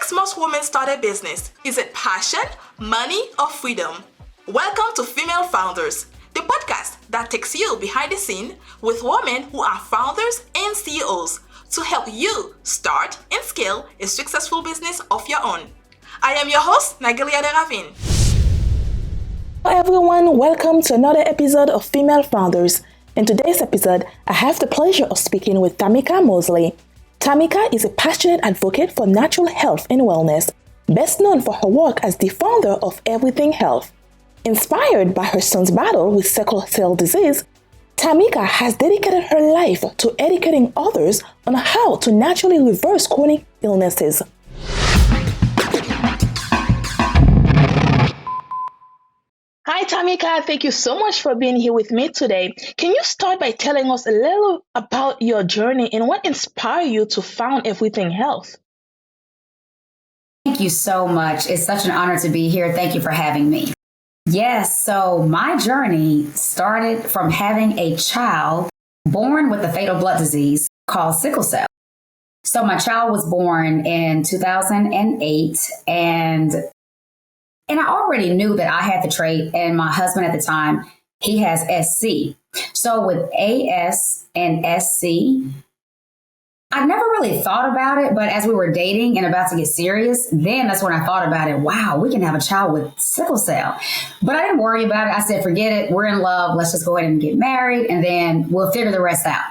makes most women start a business? Is it passion, money, or freedom? Welcome to Female Founders, the podcast that takes you behind the scene with women who are founders and CEOs to help you start and scale a successful business of your own. I am your host, Nagelia de Ravin. Hello everyone, welcome to another episode of Female Founders. In today's episode, I have the pleasure of speaking with Tamika Moseley. Tamika is a passionate advocate for natural health and wellness, best known for her work as the founder of Everything Health. Inspired by her son's battle with sickle cell disease, Tamika has dedicated her life to educating others on how to naturally reverse chronic illnesses. Hi Tamika, thank you so much for being here with me today. Can you start by telling us a little about your journey and what inspired you to found Everything Health? Thank you so much. It's such an honor to be here. Thank you for having me. Yes, so my journey started from having a child born with a fatal blood disease called sickle cell. So my child was born in 2008 and I already knew that I had the trait, and my husband at the time, he has SC. So with AS and SC, I never really thought about it, but as we were dating and about to get serious, then that's when I thought about it. Wow, we can have a child with sickle cell. But I didn't worry about it. I said, forget it. We're in love. Let's just go ahead and get married, and then we'll figure the rest out.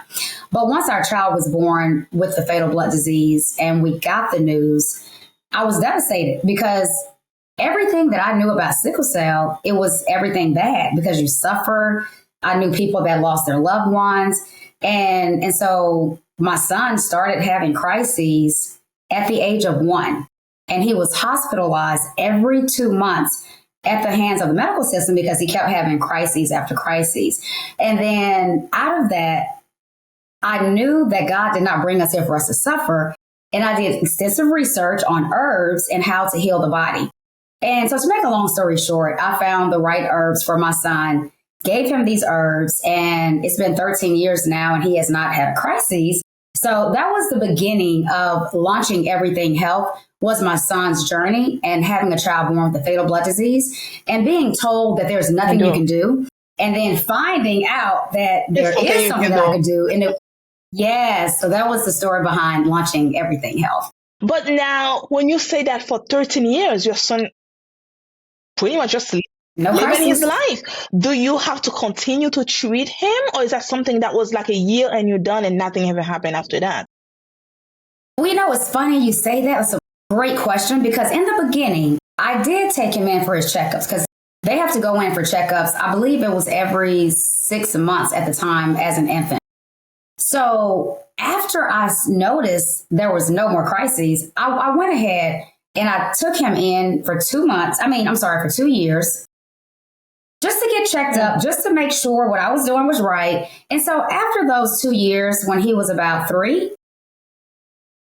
But once our child was born with the fatal blood disease and we got the news, I was devastated because everything that I knew about sickle cell, it was everything bad because you suffer. I knew people that lost their loved ones. And so my son started having crises at the age of 1. And he was hospitalized every 2 months at the hands of the medical system because he kept having crises after crises. And then out of that, I knew that God did not bring us here for us to suffer. And I did extensive research on herbs and how to heal the body. And so to make a long story short, I found the right herbs for my son, gave him these herbs, and it's been 13 years now and he has not had a crisis. So that was the beginning of launching Everything Health, was my son's journey and having a child born with a fatal blood disease and being told that there's nothing you can do. And then finding out that there is something that I can do. And so that was the story behind launching Everything Health. But now, when you say that for 13 years, your son pretty much just living his life. Do you have to continue to treat him, or is that something that was like a year and you're done and nothing ever happened after that? Well, you know, it's funny you say that. It's a great question because in the beginning, I did take him in for his checkups because they have to go in for checkups. I believe it was every 6 months at the time as an infant. So after I noticed there was no more crises, I went ahead and I took him in for 2 months. For 2 years, just to get checked up, just to make sure what I was doing was right. And so after those 2 years, when he was about 3,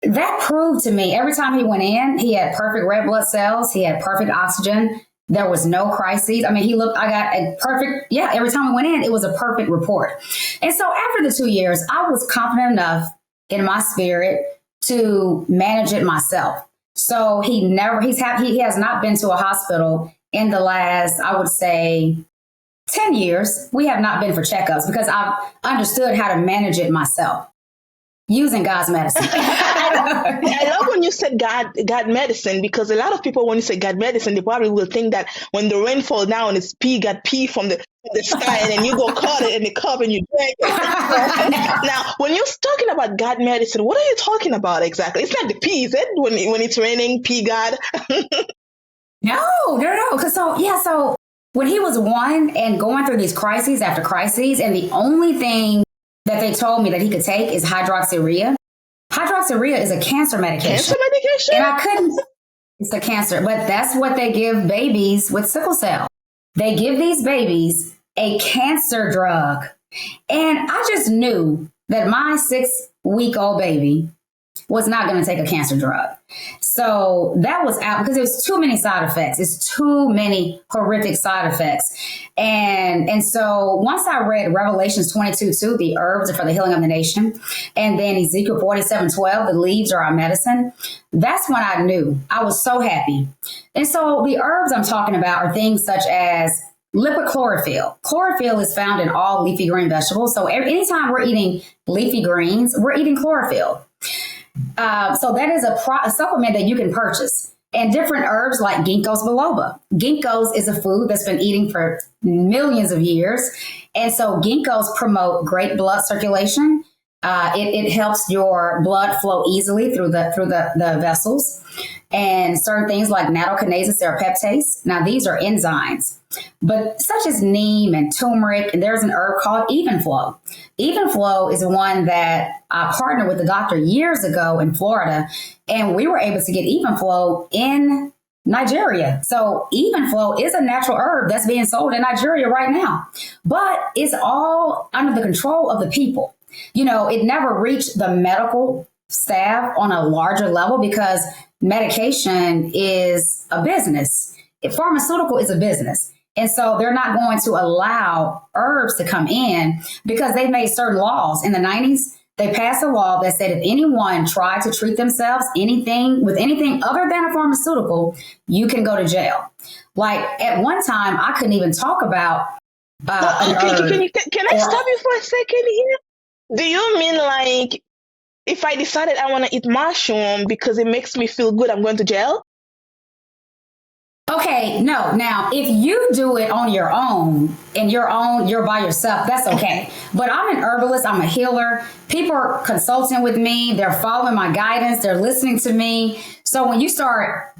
that proved to me every time he went in, he had perfect red blood cells. He had perfect oxygen. There was no crises. I got a perfect, every time we went in, it was a perfect report. And so after the 2 years, I was confident enough in my spirit to manage it myself. So he has not been to a hospital in the last, I would say, 10 years. We have not been for checkups because I've understood how to manage it myself using God's medicine. I love when you said God medicine, because a lot of people, when you say God medicine, they probably will think that when the rain falls down, it's got pee from the sky, and then you go cut it in the cup and you drink it. Now, when you're talking about God medicine, what are you talking about exactly? It's not the pee, is it? When it's raining, pee God? No. So when he was 1 and going through these crises after crises, and the only thing that they told me that he could take is hydroxyurea. Hydroxyurea is a cancer medication. Cancer medication? And I couldn't. It's a cancer, but that's what they give babies with sickle cell. They give these babies a cancer drug. And I just knew that my 6-week-old baby was not going to take a cancer drug. So that was out because there's too many side effects. It's too many horrific side effects. And so once I read Revelations 22:2, the herbs are for the healing of the nation, and then Ezekiel 47:12, the leaves are our medicine, that's when I knew. I was so happy. And so the herbs I'm talking about are things such as liquid chlorophyll. Chlorophyll is found in all leafy green vegetables. So anytime we're eating leafy greens, we're eating chlorophyll. So that is a supplement that you can purchase. And different herbs like ginkgos biloba. Ginkgos is a food that's been eating for millions of years. And so ginkgos promote great blood circulation. It helps your blood flow easily through the vessels. And certain things like nattokinase serrapeptase. Now, these are enzymes, but such as neem and turmeric, and there's an herb called Evenflow. Evenflow is one that I partnered with the doctor years ago in Florida, and we were able to get Evenflow in Nigeria. So Evenflow is a natural herb that's being sold in Nigeria right now, but it's all under the control of the people. You know, it never reached the medical staff on a larger level because medication is a business. Pharmaceutical is a business. And so they're not going to allow herbs to come in because they made certain laws. In the 90s, they passed a law that said if anyone tried to treat themselves with anything other than a pharmaceutical, you can go to jail. Like at one time, I couldn't even talk about an herb. Can I stop you for a second here? Do you mean like if I decided I want to eat mushroom because it makes me feel good, I'm going to jail? Okay, no. Now, if you do it on your own and you're by yourself, that's okay. But I'm an herbalist. I'm a healer. People are consulting with me. They're following my guidance. They're listening to me. So when you start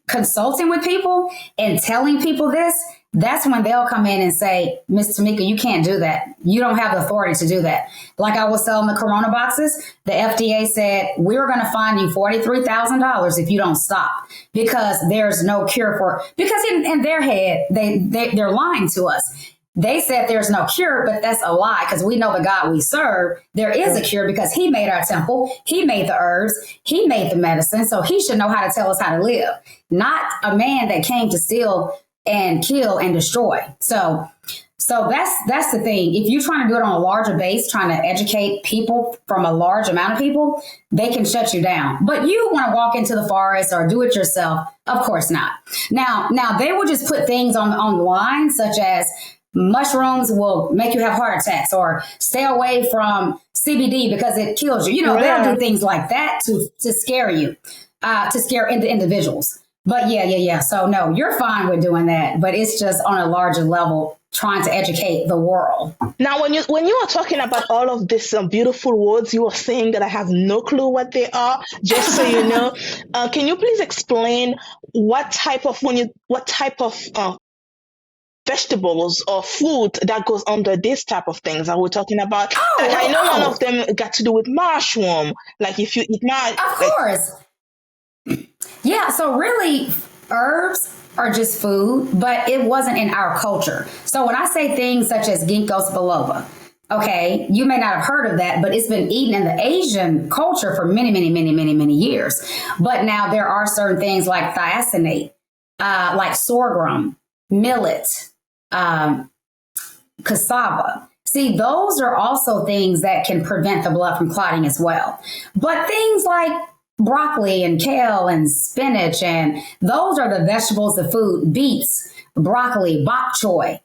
consulting with people and telling people this, that's when they'll come in and say, Miss Tamika, you can't do that. You don't have the authority to do that. Like I was selling the Corona boxes, the FDA said, we're going to fine you $43,000 if you don't stop because there's no cure for it. Because in their head, they're lying to us. They said there's no cure, but that's a lie because we know the God we serve. There is a cure because he made our temple. He made the herbs. He made the medicine. So he should know how to tell us how to live, not a man that came to steal and kill and destroy. So that's the thing. If you're trying to do it on a larger base, trying to educate people from a large amount of people, they can shut you down. But you want to walk into the forest or do it yourself? Of course not. Now they will just put things on the line, such as mushrooms will make you have heart attacks or stay away from CBD because it kills you. You know, they'll do things like that to scare you, to scare individuals. But yeah. So no, you're fine with doing that, but it's just on a larger level, trying to educate the world. Now, when you are talking about all of these beautiful words, you are saying that I have no clue what they are. Just so you know, can you please explain what type of vegetables or food that goes under this type of things that we're talking about? I know one of them got to do with mushroom. Like if you eat of course. Yeah, so really, herbs are just food, but it wasn't in our culture. So when I say things such as ginkgos biloba, okay, you may not have heard of that, but it's been eaten in the Asian culture for many years. But now there are certain things like thiacinate, like sorghum, millet, cassava. See, those are also things that can prevent the blood from clotting as well. But things like broccoli and kale and spinach, and those are the vegetables, the food, beets, broccoli, bok choy,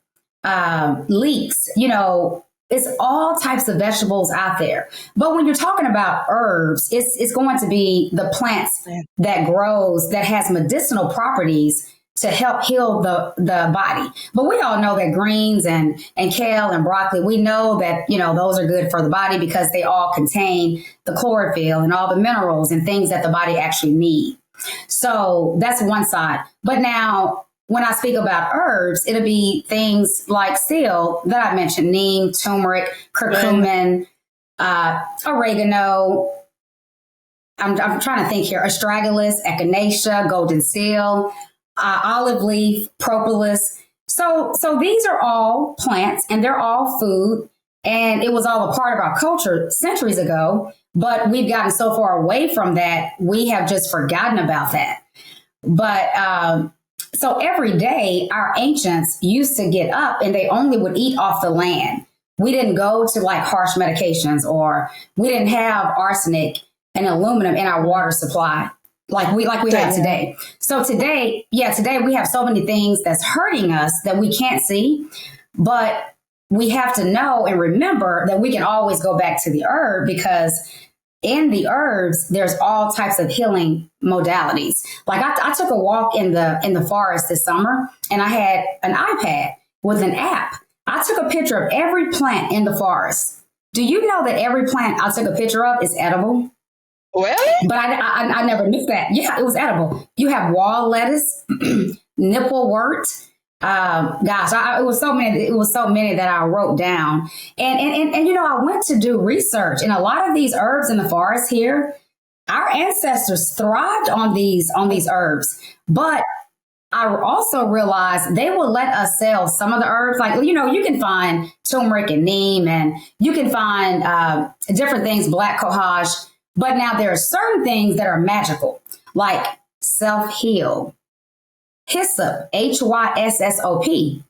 leeks, you know, it's all types of vegetables out there. But when you're talking about herbs, it's going to be the plants that grows, that has medicinal properties to help heal the body. But we all know that greens and kale and broccoli, we know that, you know, those are good for the body because they all contain the chlorophyll and all the minerals and things that the body actually needs. So that's one side. But now when I speak about herbs, it'll be things like seal that I mentioned, neem, turmeric, curcumin, oregano. I'm trying to think here, astragalus, echinacea, golden seal, olive leaf, propolis. So these are all plants and they're all food. And it was all a part of our culture centuries ago. But we've gotten so far away from that, we have just forgotten about that. But so every day, our ancients used to get up and they only would eat off the land. We didn't go to like harsh medications, or we didn't have arsenic and aluminum in our water supply like we have today. So today we have so many things that's hurting us that we can't see, but we have to know and remember that we can always go back to the herb, because in the herbs, there's all types of healing modalities. Like I took a walk in the forest this summer, and I had an iPad with an app. I took a picture of every plant in the forest. Do you know that every plant I took a picture of is edible? Really? But I never knew that. Yeah, it was edible. You have wall lettuce, nipplewort. It was so many. It was so many that I wrote down. And I went to do research, and a lot of these herbs in the forest here, our ancestors thrived on these herbs. But I also realized they will let us sell some of the herbs. Like, you can find turmeric and neem, and you can find different things, black cohosh. But now there are certain things that are magical, like self-heal, hyssop, HYSSOP,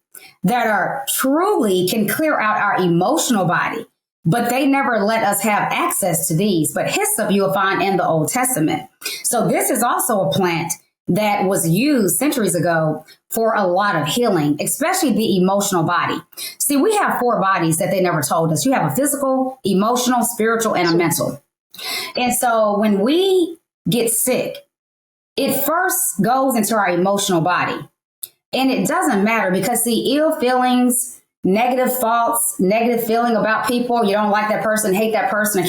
that are truly can clear out our emotional body. But they never let us have access to these. But hyssop you will find in the Old Testament. So this is also a plant that was used centuries ago for a lot of healing, especially the emotional body. See, we have 4 bodies that they never told us. You have a physical, emotional, spiritual, and a mental. And so when we get sick, it first goes into our emotional body. And it doesn't matter, because see, ill feelings, negative thoughts, negative feeling about people, you don't like that person, hate that person,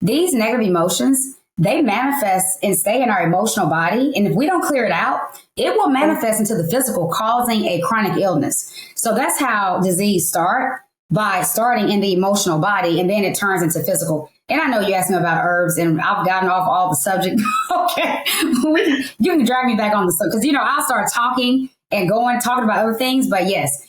these negative emotions, they manifest and stay in our emotional body. And if we don't clear it out, it will manifest into the physical, causing a chronic illness. So that's how disease starts, by starting in the emotional body, and then it turns into physical. And I know you asked me about herbs, and I've gotten off all the subject. Okay, you can drag me back on the subject, because I'll start talking about other things. But yes,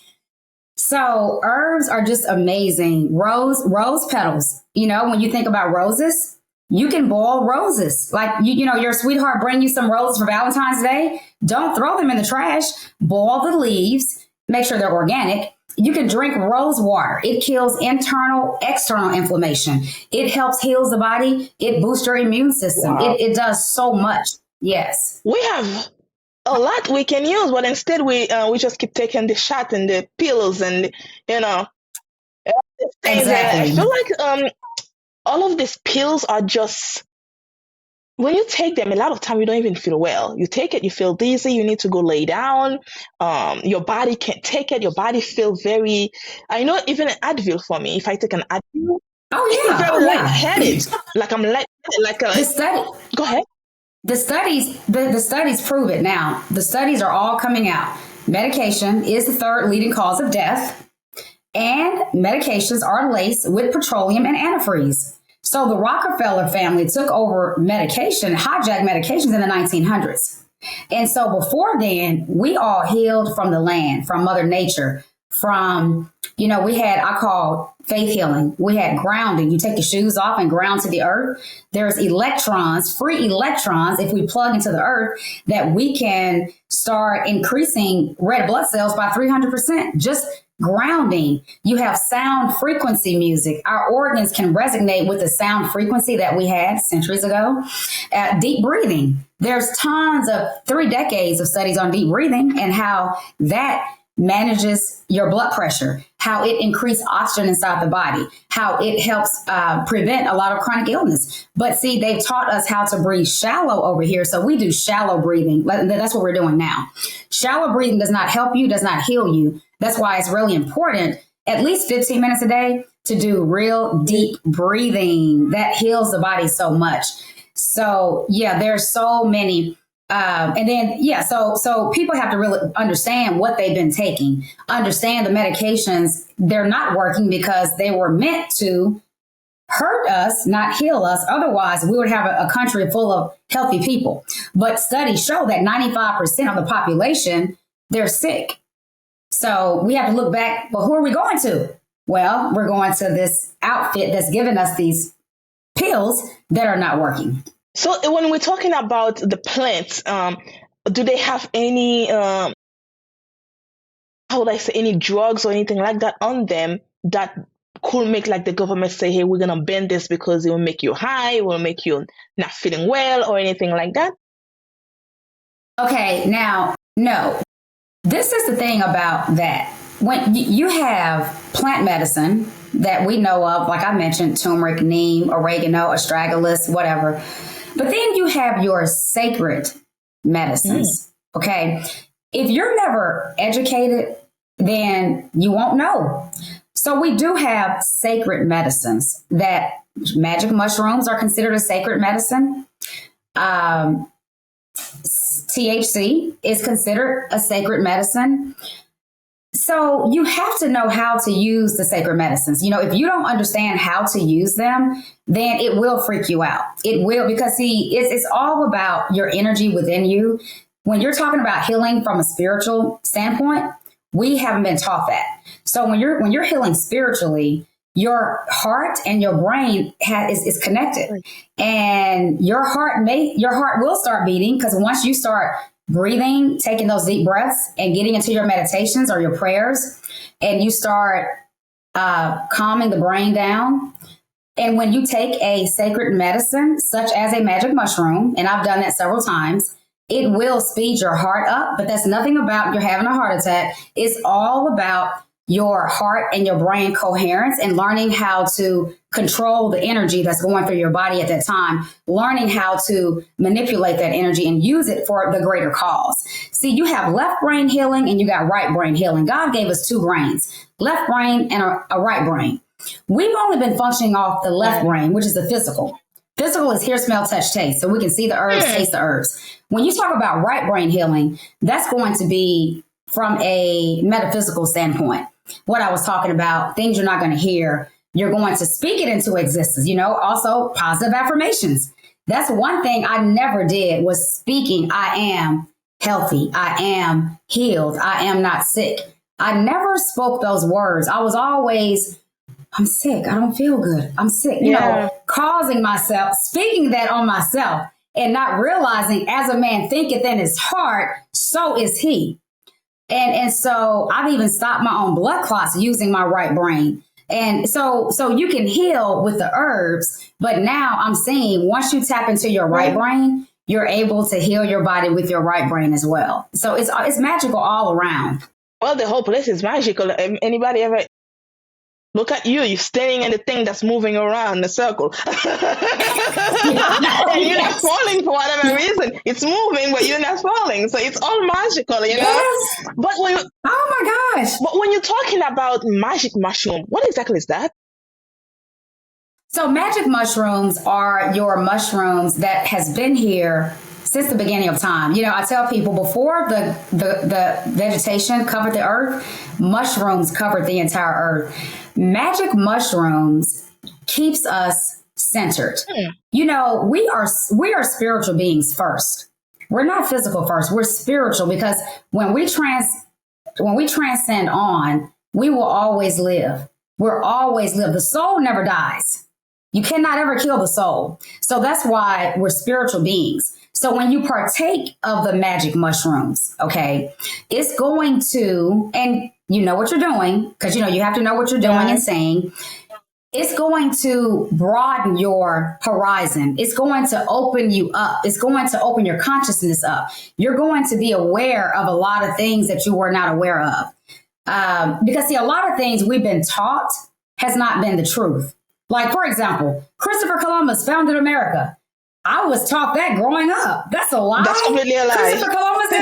so herbs are just amazing. Rose petals. When you think about roses, you can boil roses. Like your sweetheart bring you some roses for Valentine's Day. Don't throw them in the trash. Boil the leaves. Make sure they're organic. You can drink rose water. It kills internal, external inflammation. It helps heals the body. It boosts your immune system. Wow. It does so much. Yes. We have a lot we can use, but instead we just keep taking the shot and the pills and Exactly. I feel like all of these pills are just, when you take them, a lot of time you don't even feel well. You take it, you feel dizzy, you need to go lay down. Your body can't take it. Your body feels very, I know even an Advil for me, if I take an Advil, I feel very lightheaded. Like I'm the study. Go ahead. The studies prove it now. The studies are all coming out. Medication is the 3rd leading cause of death, and medications are laced with petroleum and antifreeze. So the Rockefeller family took over hijacked medications in the 1900s. And so before then, we all healed from the land, from Mother Nature, from, we had, I call faith healing. We had grounding. You take your shoes off and ground to the earth. There's electrons, free electrons, if we plug into the earth, that we can start increasing red blood cells by 300%. Just grounding. You have sound frequency music. Our organs can resonate with the sound frequency that we had centuries ago. Deep breathing. There's tons of 3 decades of studies on deep breathing and how that manages your blood pressure, how it increases oxygen inside the body, how it helps prevent a lot of chronic illness. But see, they've taught us how to breathe shallow over here. So we do shallow breathing. That's what we're doing now. Shallow breathing does not help you, does not heal you. That's why it's really important, at least 15 minutes a day, to do real deep breathing. That heals the body so much. So yeah, there's so many. So people have to really understand what they've been taking, understand the medications. They're not working because they were meant to hurt us, not heal us. Otherwise, we would have a country full of healthy people. But studies show that 95% of the population, they're sick. So we have to look back. Well, who are we going to? Well, we're going to this outfit that's giving us these pills that are not working. So when we're talking about the plants, do they have any, how would I say, any drugs or anything like that on them that could make like the government say, hey, we're going to ban this because it will make you high, it will make you not feeling well or anything like that? Okay, now, no. This is the thing about that. When you have plant medicine that we know of, like I mentioned, turmeric, neem, oregano, astragalus, whatever. But then you have your sacred medicines, okay? If you're never educated, then you won't know. So we do have sacred medicines that magic mushrooms are considered a sacred medicine. THC is considered a sacred medicine. So you have to know how to use the sacred medicines. You know, if you don't understand how to use them, then it will freak you out. It will, because see, it's all about your energy within you. When you're talking about healing from a spiritual standpoint, we haven't been taught that. So when you're healing spiritually, your heart and your brain is connected, and your heart will start beating, because once you start breathing, taking those deep breaths and getting into your meditations or your prayers, and you start calming the brain down. And when you take a sacred medicine, such as a magic mushroom, and I've done that several times, it will speed your heart up, but that's nothing about you're having a heart attack. It's all about your heart and your brain coherence and learning how to control the energy that's going through your body at that time, learning how to manipulate that energy and use it for the greater cause. See, you have left brain healing and you got right brain healing. God gave us two brains, left brain and a right brain. We've only been functioning off the left brain, which is the physical. Physical is hear, smell, touch, taste. So we can see the herbs, taste the herbs. When you talk about right brain healing, that's going to be from a metaphysical standpoint. What I was talking about, things you're not going to hear, you're going to speak it into existence. You know, also positive affirmations. That's one thing I never did, was speaking, I am healthy, I am healed, I am not sick. I never spoke those words. I was always, I'm sick, I don't feel good, I'm sick, you know, causing myself, speaking that on myself, and not realizing, as a man thinketh in his heart, so is he. And so I've even stopped my own blood clots using my right brain. And so you can heal with the herbs, but now I'm seeing once you tap into your right brain, you're able to heal your body with your right brain as well. So it's magical all around. Well, the whole place is magical. Anybody ever look at you? You're standing in the thing that's moving around the circle. And you're not falling for whatever reason. It's moving, but you're not falling. So it's all magical, you know? Yes. But when Oh my gosh. But when you're talking about magic mushroom, what exactly is that? So magic mushrooms are your mushrooms that has been here since the beginning of time. You know, I tell people, before the vegetation covered the earth, mushrooms covered the entire earth. Magic mushrooms keeps us centered. You know, we are spiritual beings first. We're not physical first. We're spiritual, because when we transcend on, we will always live. We'll always live. The soul never dies. You cannot ever kill the soul. So that's why we're spiritual beings. So when you partake of the magic mushrooms, okay, it's going to, and you know what you're doing, because, you know, you have to know what you're doing and saying. It's going to broaden your horizon. It's going to open you up. It's going to open your consciousness up. You're going to be aware of a lot of things that you were not aware of. Because, see, a lot of things we've been taught has not been the truth. Like, for example, Christopher Columbus founded America. I was taught that growing up. That's a lie. That's completely a lie. Christopher Columbus.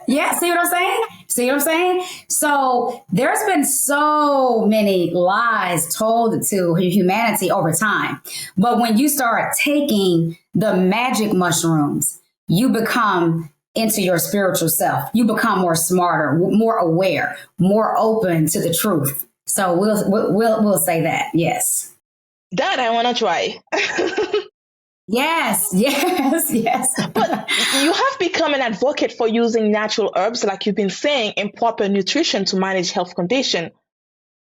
Yeah, see what I'm saying? See what I'm saying? So there's been so many lies told to humanity over time. But when you start taking the magic mushrooms, you become into your spiritual self. You become more smarter, more aware, more open to the truth. So we'll say that. Yes. That I want to try. Yes. But you have become an advocate for using natural herbs, like you've been saying, and proper nutrition to manage health condition.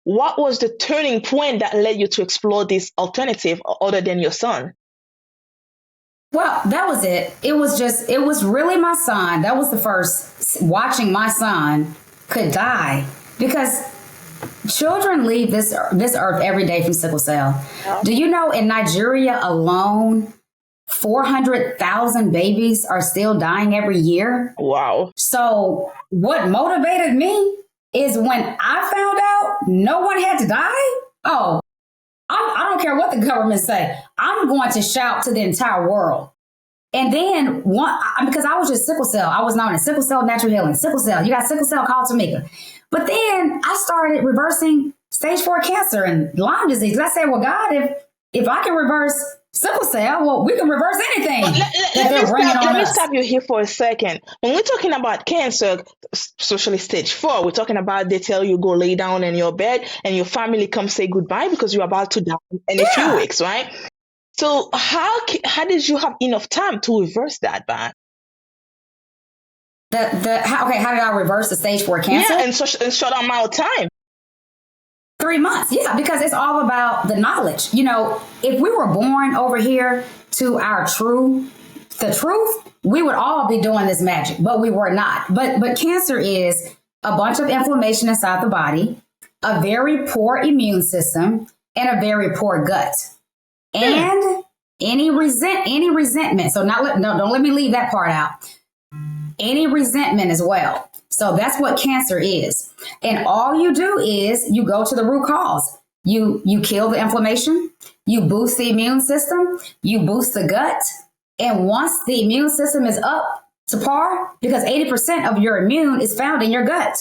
what was the turning point that led you to explore this alternative other than your son? Well, that was it. It was really my son. That was the first, watching my son could die, because children leave this earth every day from sickle cell. Do you know in Nigeria alone, 400,000 babies are still dying every year? Wow. So what motivated me is when I found out no one had to die. Oh, I don't care what the government say. I'm going to shout to the entire world. And then because I was just sickle cell. I was known as sickle cell natural healing. Sickle cell. You got sickle cell, call Tamika. But then I started reversing stage 4 cancer and Lyme disease. And I said, well, God, if I can reverse sickle cell, well, we can reverse anything. Let me stop you here for a second. When we're talking about cancer, especially stage 4, we're talking about they tell you go lay down in your bed and your family come say goodbye because you're about to die in a few weeks, right? So how did you have enough time to reverse that, Bob? How did I reverse the stage 4 cancer? Yeah, in short amount of time. 3 months. Yeah, because it's all about the knowledge. You know, if we were born over here to the truth, we would all be doing this magic, but we were not. But cancer is a bunch of inflammation inside the body, a very poor immune system, and a very poor gut. And any resentment. So don't let me leave that part out. Any resentment as well. So that's what cancer is. And all you do is you go to the root cause. You kill the inflammation, you boost the immune system, you boost the gut. And once the immune system is up to par, because 80% of your immune is found in your gut.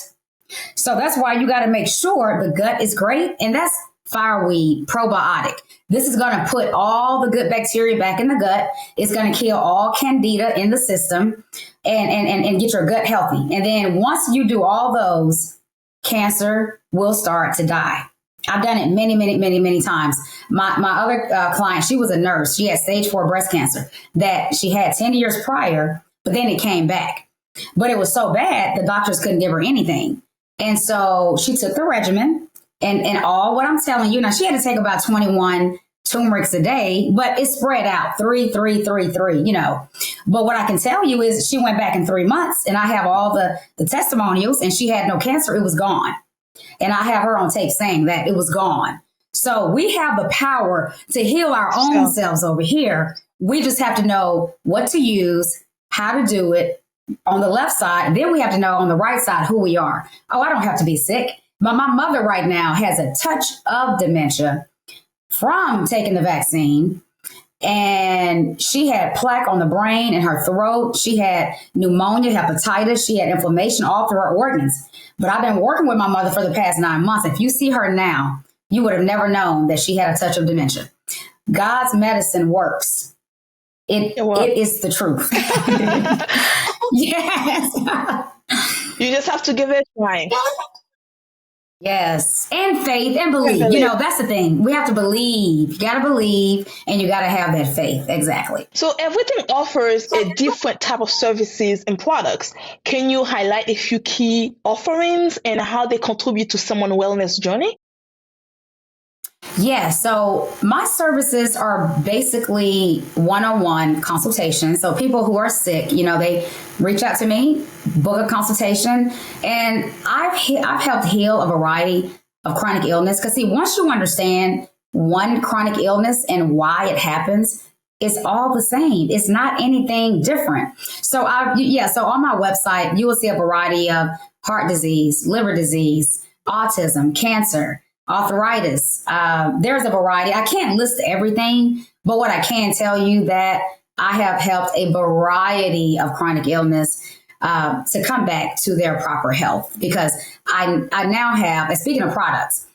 So that's why you got to make sure the gut is great. And that's fireweed probiotic. This is going to put all the good bacteria back in the gut. It's going to kill all candida in the system and get your gut healthy. And then once you do all those, cancer will start to die. I've done it many, many, many, many times. My other client, she was a nurse. She had stage 4 breast cancer that she had 10 years prior, but then it came back. But it was so bad, the doctors couldn't give her anything. And so she took the regimen and all what I'm telling you. Now, she had to take about 21 turmerics a day, but it's spread out 3, 3, 3, 3, you know. But what I can tell you is she went back in 3 months and I have all the testimonials and she had no cancer. It was gone. And I have her on tape saying that it was gone. So we have the power to heal our own selves over here. We just have to know what to use, how to do it on the left side. Then we have to know on the right side who we are. Oh, I don't have to be sick. But my mother right now has a touch of dementia from taking the vaccine. And she had plaque on the brain and her throat. She had pneumonia, hepatitis. She had inflammation all through her organs. But I've been working with my mother for the past 9 months. If you see her now, you would have never known that she had a touch of dementia. God's medicine works. It is the truth. Yes. You just have to give it a try. Yes. And faith and believe. You know, that's the thing. We have to believe. You got to believe and you got to have that faith. Exactly. So everything offers a different type of services and products. Can you highlight a few key offerings and how they contribute to someone's wellness journey? Yeah, so my services are basically one-on-one consultations. So people who are sick, you know, they reach out to me, book a consultation, and I've helped heal a variety of chronic illness. Because see, once you understand one chronic illness and why it happens, it's all the same. It's not anything different. So so on my website, you will see a variety of heart disease, liver disease, autism, cancer, arthritis. There's a variety. I can't list everything, but what I can tell you that I have helped a variety of chronic illness to come back to their proper health, because I now have, and speaking of products,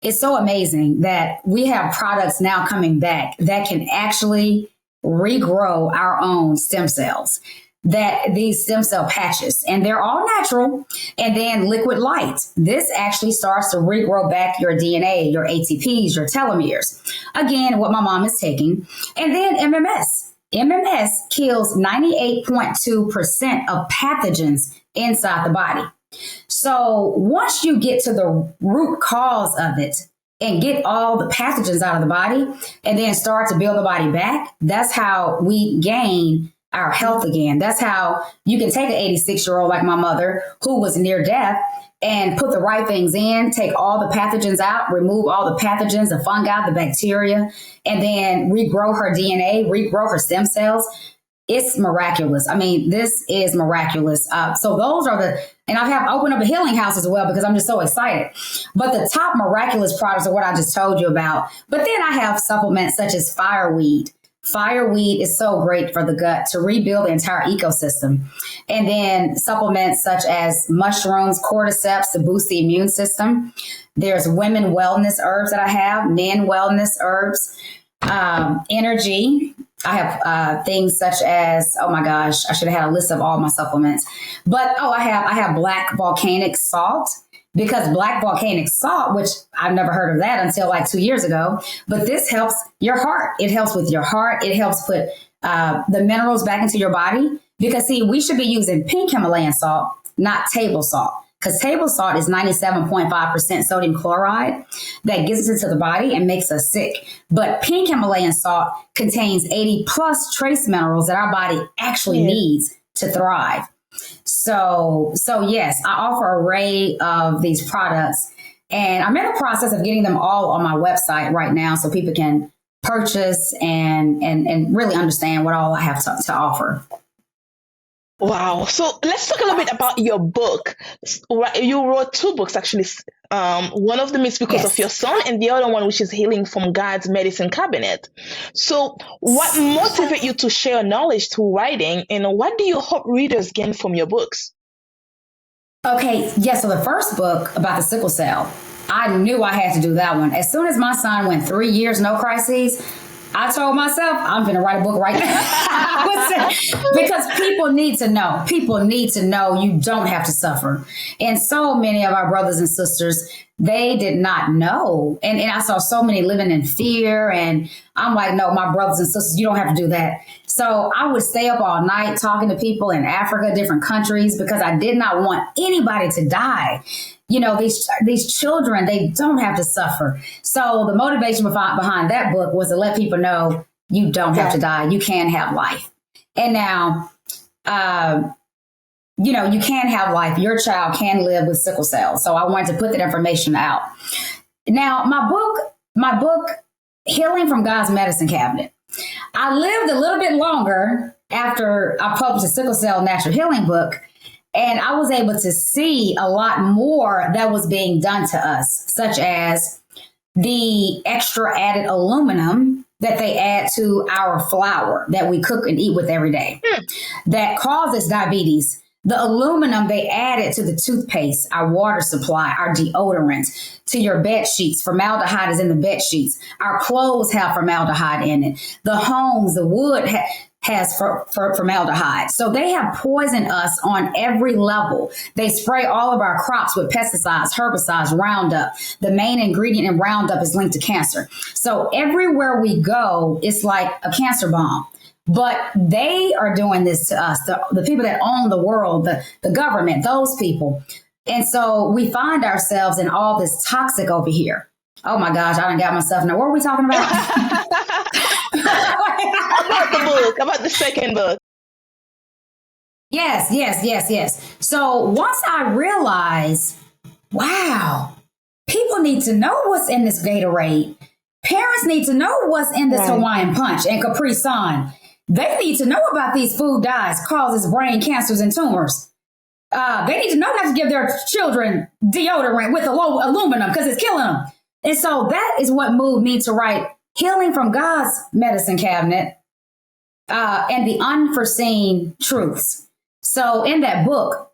it's so amazing that we have products now coming back that can actually regrow our own stem cells. That these stem cell patches, and they're all natural, and then liquid light. This actually starts to regrow back your DNA, your ATPs, your telomeres. Again, what my mom is taking. And then MMS. MMS kills 98.2% of pathogens inside the body. So once you get to the root cause of it and get all the pathogens out of the body and then start to build the body back, that's how we gain our health again. That's how you can take an 86-year-old like my mother who was near death and put the right things in, take all the pathogens out, remove all the pathogens, the fungi, the bacteria, and then regrow her DNA, regrow her stem cells. It's miraculous. I mean, this is miraculous. So those are and I have opened up a healing house as well because I'm just so excited. But the top miraculous products are what I just told you about. But then I have supplements such as fireweed. Fireweed is so great for the gut to rebuild the entire ecosystem. And then supplements such as mushrooms, cordyceps to boost the immune system. There's women wellness herbs that I have, men wellness herbs, energy. I have things such as, oh my gosh, I should have had a list of all my supplements. But I have black volcanic salt. Because black volcanic salt, which I've never heard of that until like 2 years ago, but this helps your heart. It helps with your heart. It helps put the minerals back into your body. Because see, we should be using pink Himalayan salt, not table salt. Because table salt is 97.5% sodium chloride that gets into the body and makes us sick. But pink Himalayan salt contains 80 plus trace minerals that our body actually needs to thrive. So yes, I offer an array of these products, and I'm in the process of getting them all on my website right now so people can purchase and really understand what all I have to offer. Wow. So let's talk a little bit about your book. You wrote 2 books, actually. One of them is because of your son, and the other one, which is Healing from God's Medicine Cabinet. So what motivated you to share knowledge through writing, and what do you hope readers gain from your books? Okay. Yeah. So the first book about the sickle cell, I knew I had to do that one. As soon as my son went 3 years, no crises, I told myself, I'm going to write a book right now. Because people need to know. People need to know you don't have to suffer. And so many of our brothers and sisters, they did not know. And I saw so many living in fear. And I'm like, no, my brothers and sisters, you don't have to do that. So I would stay up all night talking to people in Africa, different countries, because I did not want anybody to die. You know, these children, they don't have to suffer. So the motivation behind that book was to let people know you don't have to die. You can have life. And now, you can have life. Your child can live with sickle cell. So I wanted to put that information out. Now, my book, Healing from God's Medicine Cabinet. I lived a little bit longer after I published a sickle cell natural healing book. And I was able to see a lot more that was being done to us, such as the extra added aluminum that they add to our flour that we cook and eat with every day that causes diabetes. The aluminum they added to the toothpaste, our water supply, our deodorant, to your bed sheets. Formaldehyde is in the bed sheets. Our clothes have formaldehyde in it. The homes, the wood has formaldehyde. So they have poisoned us on every level. They spray all of our crops with pesticides, herbicides, Roundup. The main ingredient in Roundup is linked to cancer. So everywhere we go, it's like a cancer bomb. But they are doing this to us, the people that own the world, the government, those people. And so we find ourselves in all this toxic over here. Oh my gosh, I done got myself. Now, what are we talking about? About the book, about the second book. Yes. So once I realized, wow, people need to know what's in this Gatorade. Parents need to know what's in this Hawaiian Punch and Capri Sun. They need to know about these food dyes causes brain cancers and tumors. They need to know not to give their children deodorant with low aluminum because it's killing them. And so that is what moved me to write Healing from God's Medicine Cabinet and the Unforeseen Truths. So in that book,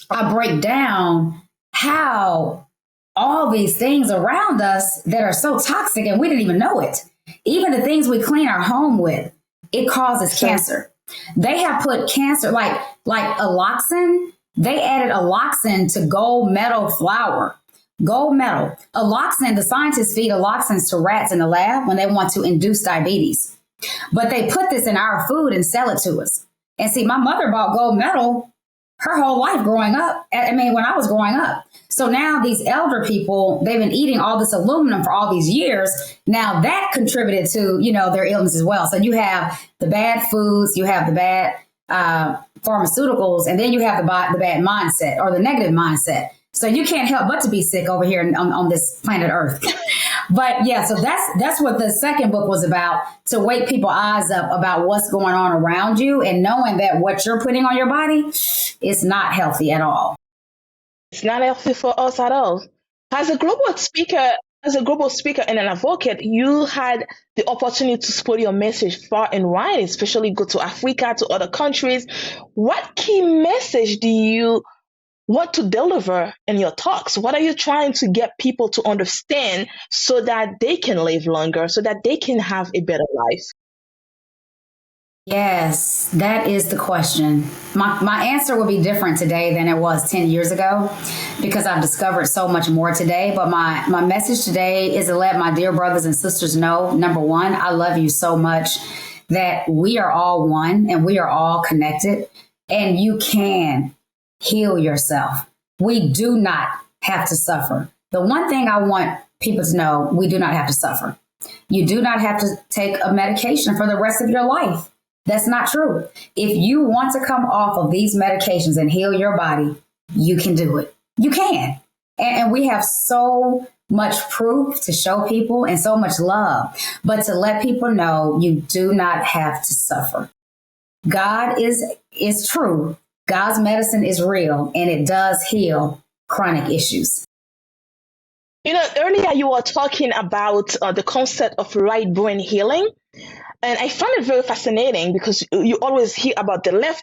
I break down how all these things around us that are so toxic and we didn't even know it, even the things we clean our home with, it causes cancer. They have put cancer, like alloxin. They added alloxin to gold medal flour. Gold medal. Alloxin, the scientists feed alloxins to rats in the lab when they want to induce diabetes. But they put this in our food and sell it to us. And see, my mother bought gold medal her whole life growing up. I mean, when I was growing up. So now these elder people, they've been eating all this aluminum for all these years. Now that contributed to, their illness as well. So you have the bad foods, you have the bad pharmaceuticals, and then you have the bad mindset or the negative mindset. So you can't help but to be sick over here on this planet Earth. But yeah, so that's what the second book was about, to wake people's eyes up about what's going on around you and knowing that what you're putting on your body is not healthy at all. It's not healthy for us at all. As a global speaker and an advocate, you had the opportunity to spread your message far and wide, especially go to Africa, to other countries. What key message do you want to deliver in your talks? What are you trying to get people to understand so that they can live longer, so that they can have a better life? Yes, that is the question. My answer would be different today than it was 10 years ago, because I've discovered so much more today. But my message today is to let my dear brothers and sisters know, number one, I love you so much that we are all one and we are all connected, and you can heal yourself. We do not have to suffer. The one thing I want people to know, we do not have to suffer. You do not have to take a medication for the rest of your life. That's not true. If you want to come off of these medications and heal your body, you can do it. You can. And we have so much proof to show people and so much love, but to let people know you do not have to suffer. God is true. God's medicine is real, and it does heal chronic issues. Earlier you were talking about the concept of right brain healing. And I found it very fascinating because you always hear about the left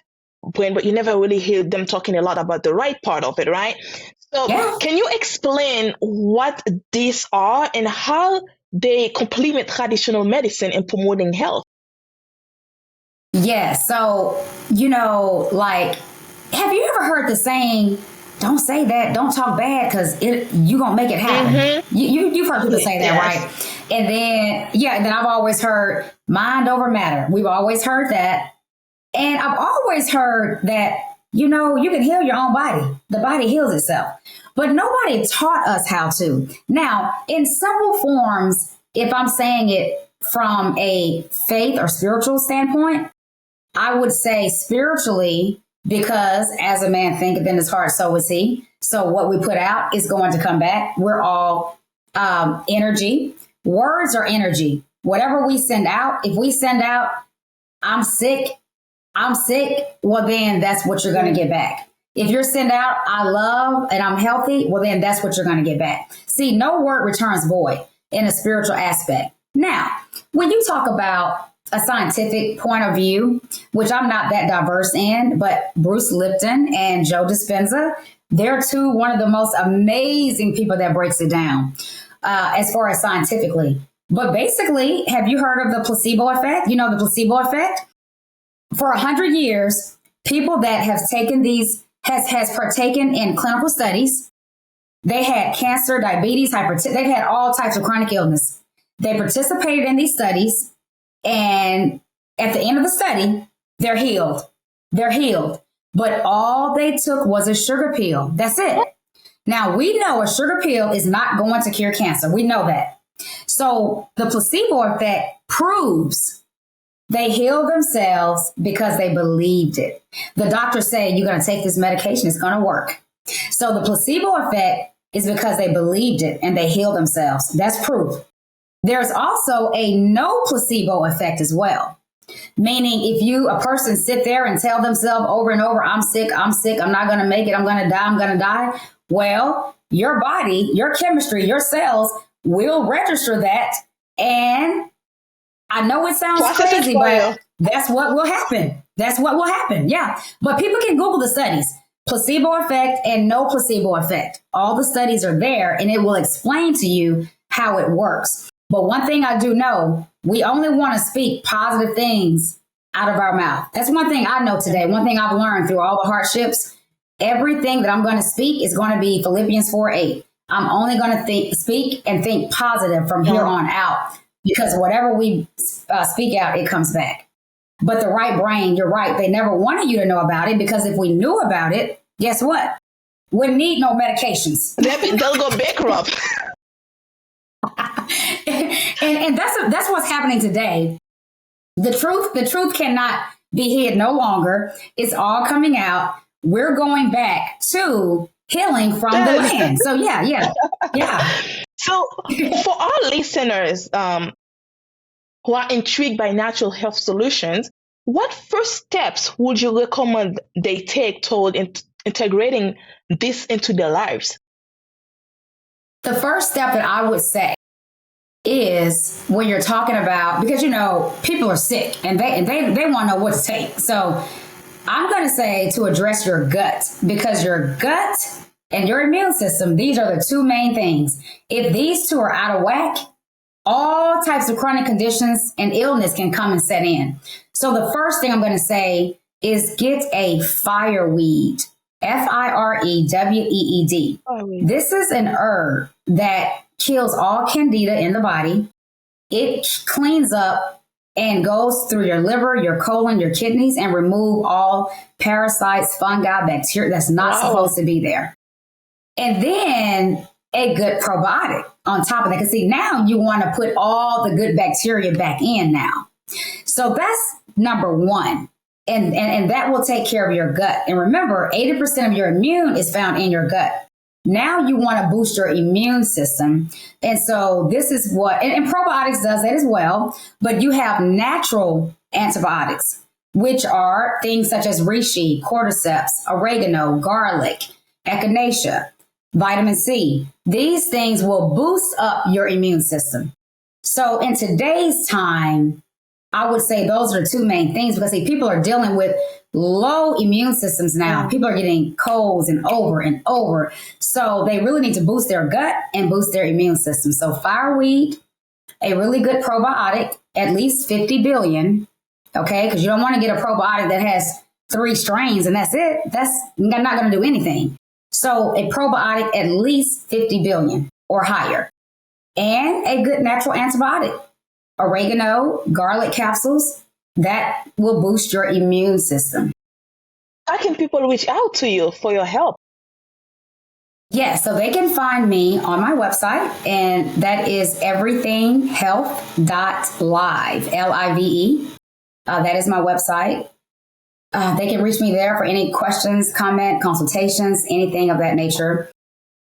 brain, but you never really hear them talking a lot about the right part of it, right? So Can you explain what these are and how they complement traditional medicine in promoting health? Yeah. So, have you ever heard the saying, don't say that, don't talk bad, because you're going to make it happen. Mm-hmm. You've heard people say that, right? And then I've always heard mind over matter. We've always heard that. And I've always heard that, you can heal your own body. The body heals itself. But nobody taught us how to. Now, in simple forms, if I'm saying it from a faith or spiritual standpoint, I would say spiritually, because as a man thinketh in his heart, so is he. So what we put out is going to come back. We're all energy. Words are energy. Whatever we send out, if we send out, I'm sick, well, then that's what you're going to get back. If you're send out, I love and I'm healthy, well, then that's what you're going to get back. See, no word returns void in a spiritual aspect. Now, when you talk about a scientific point of view, which I'm not that diverse in, but Bruce Lipton and Joe Dispenza, they're one of the most amazing people that breaks it down as far as scientifically. But basically, have you heard of the placebo effect? You know, the placebo effect? For 100 years, people that have taken these, has partaken in clinical studies. They had cancer, diabetes, hypertension. They've had all types of chronic illness. They participated in these studies. And at the end of the study, they're healed. They're healed. But all they took was a sugar pill. That's it. Now, we know a sugar pill is not going to cure cancer. We know that. So the placebo effect proves they healed themselves because they believed it. The doctor said, you're going to take this medication. It's going to work. So the placebo effect is because they believed it and they healed themselves. That's proof. There's also a no placebo effect as well. Meaning if a person sit there and tell themselves over and over, I'm sick, I'm not going to make it, I'm going to die. Well, your body, your chemistry, your cells will register that. And I know it sounds crazy, but that's what will happen. That's what will happen. Yeah. But people can Google the studies, placebo effect and no placebo effect. All the studies are there and it will explain to you how it works. But one thing I do know, we only want to speak positive things out of our mouth. That's one thing I know today. One thing I've learned through all the hardships, everything that I'm going to speak is going to be Philippians 4:8. I'm only going to speak and think positive from here on out, because whatever we speak out, it comes back. But the right brain, you're right, they never wanted you to know about it, because if we knew about it, guess what? Wouldn't need no medications. They'll go bankrupt. and that's what's happening today. The truth cannot be hid no longer. It's all coming out. We're going back to healing from the land. So yeah. So for our listeners who are intrigued by natural health solutions, what first steps would you recommend they take toward integrating this into their lives? The first step that I would say is when you're talking about, because people are sick and they want to know what to take. So I'm going to say to address your gut, because your gut and your immune system, these are the two main things. If these two are out of whack, all types of chronic conditions and illness can come and set in. So the first thing I'm going to say is get a fireweed, Fireweed. This is an herb that kills all candida in the body. It cleans up and goes through your liver, your colon, your kidneys, and remove all parasites, fungi, bacteria that's not supposed to be there. And then a good probiotic on top of that. Because see, now you want to put all the good bacteria back in now. So that's number one. And that will take care of your gut. And remember, 80% of your immune is found in your gut. Now you want to boost your immune system. And so this is what, and probiotics does that as well, but you have natural antibiotics, which are things such as reishi, cordyceps, oregano, garlic, echinacea, vitamin C. These things will boost up your immune system. So in today's time, I would say those are the two main things, because see, people are dealing with low immune systems now. People are getting colds and over. So they really need to boost their gut and boost their immune system. So fireweed, a really good probiotic, at least 50 billion. Okay. Because you don't want to get a probiotic that has 3 strains and that's it. That's not going to do anything. So a probiotic, at least 50 billion or higher, and a good natural antibiotic. Oregano, garlic capsules, that will boost your immune system. How can people reach out to you for your help? Yeah, so they can find me on my website, and that is everythinghealth.live, Live. That is my website. They can reach me there for any questions, comment, consultations, anything of that nature.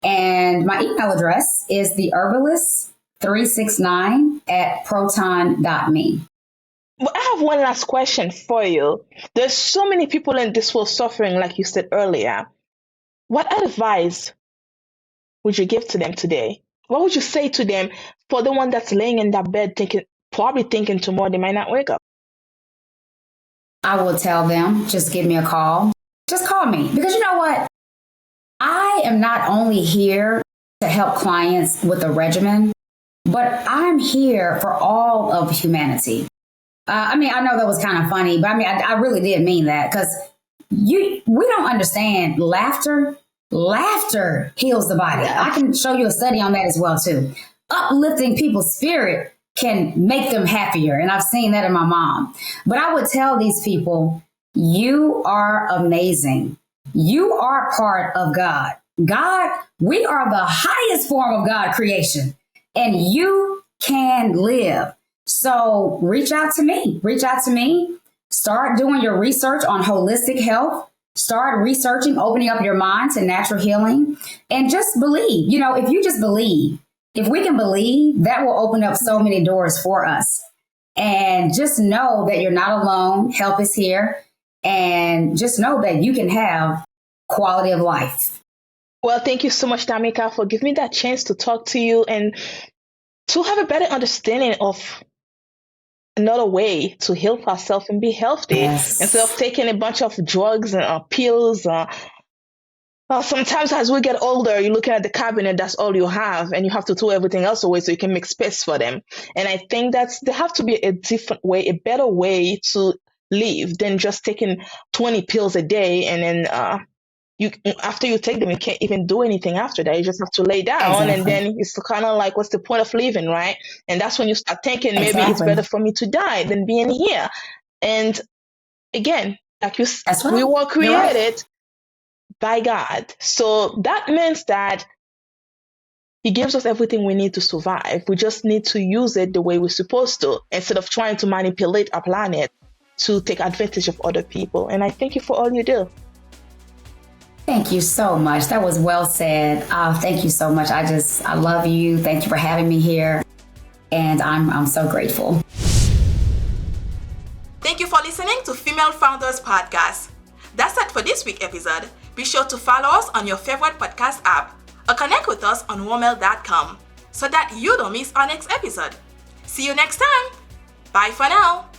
And my email address is theherbalist369@proton.me. Well, I have one last question for you. There's so many people in this world suffering, like you said earlier. What advice would you give to them today? What would you say to them for the one that's laying in that bed probably thinking tomorrow they might not wake up? I will tell them, just give me a call. Just call me. Because you know what? I am not only here to help clients with a regimen, but I'm here for all of humanity. I know that was kind of funny, but I really did mean that, because we don't understand laughter. Laughter heals the body. I can show you a study on that as well, too. Uplifting people's spirit can make them happier. And I've seen that in my mom. But I would tell these people, you are amazing. You are part of God. God, we are the highest form of God creation, and you can live. So reach out to me. Start doing your research on holistic health. Start researching, opening up your mind to natural healing, and just believe. If you just believe, if we can believe, that will open up so many doors for us. And just know that you're not alone. Help is here. And just know that you can have quality of life. Well, thank you so much, Tamika, for giving me that chance to talk to you and to have a better understanding of another way to heal ourselves and be healthy. Yes. Instead of taking a bunch of drugs and pills. Sometimes as we get older, you're looking at the cabinet, that's all you have, and you have to throw everything else away so you can make space for them. And I think there have to be a different way, a better way to live than just taking 20 pills a day, and then after you take them, you can't even do anything after that. You just have to lay down. Exactly. And then it's kind of like, what's the point of living, right? And that's when you start thinking, maybe It's better for me to die than being here. And again, like That's right. we were You're right. created by God. So that means that He gives us everything we need to survive. We just need to use it the way we're supposed to, instead of trying to manipulate our planet to take advantage of other people. And I thank you for all you do. Thank you so much. That was well said. Thank you so much. I love you. Thank you for having me here. And I'm so grateful. Thank you for listening to Female Founders Podcast. That's it for this week's episode. Be sure to follow us on your favorite podcast app or connect with us on womel.com so that you don't miss our next episode. See you next time. Bye for now.